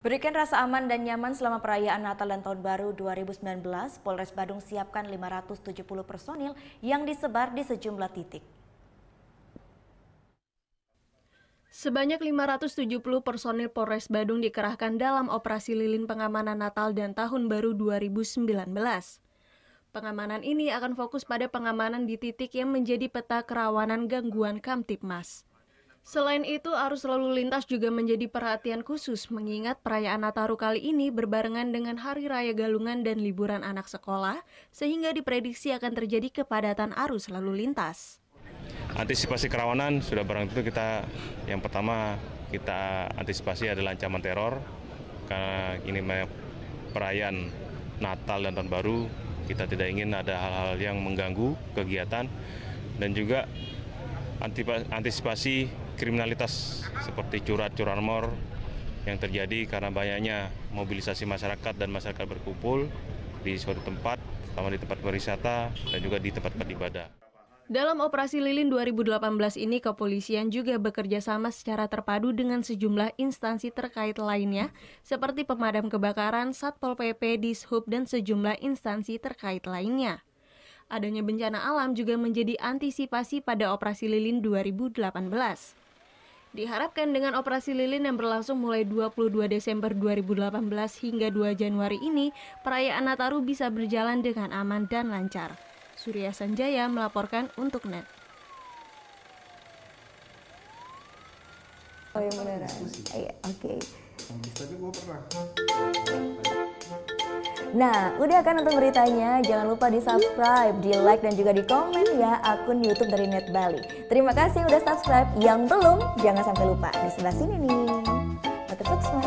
Berikan rasa aman dan nyaman selama perayaan Natal dan Tahun Baru 2019, Polres Badung siapkan 570 personil yang disebar di sejumlah titik. Sebanyak 570 personil Polres Badung dikerahkan dalam operasi lilin pengamanan Natal dan Tahun Baru 2019. Pengamanan ini akan fokus pada pengamanan di titik yang menjadi peta kerawanan gangguan Kamtibmas. Selain itu, arus lalu lintas juga menjadi perhatian khusus mengingat perayaan Nataru kali ini berbarengan dengan Hari Raya Galungan dan liburan anak sekolah, sehingga diprediksi akan terjadi kepadatan arus lalu lintas. Antisipasi kerawanan sudah barang tentu yang pertama kita antisipasi adalah ancaman teror, karena ini perayaan Natal dan Tahun Baru, kita tidak ingin ada hal-hal yang mengganggu kegiatan, dan juga antisipasi kriminalitas seperti curanmor yang terjadi karena banyaknya mobilisasi masyarakat dan masyarakat berkumpul di suatu tempat, terutama di tempat wisata dan juga di tempat-tempat ibadah. Dalam operasi lilin 2018 ini, kepolisian juga bekerja sama secara terpadu dengan sejumlah instansi terkait lainnya, seperti pemadam kebakaran, Satpol PP, Dishub, dan sejumlah instansi terkait lainnya. Adanya bencana alam juga menjadi antisipasi pada operasi lilin 2018. Diharapkan dengan operasi lilin yang berlangsung mulai 22 Desember 2018 hingga 2 Januari ini, perayaan Nataru bisa berjalan dengan aman dan lancar. Surya Sanjaya melaporkan untuk NET. Oh, yang beneran. Iya, oke. Nah, udah kan nonton beritanya? Jangan lupa di-subscribe, di-like, dan juga di-komen ya akun YouTube dari Net Bali. Terima kasih udah subscribe. Yang belum, jangan sampai lupa. Di sebelah sini nih. Tetap subscribe.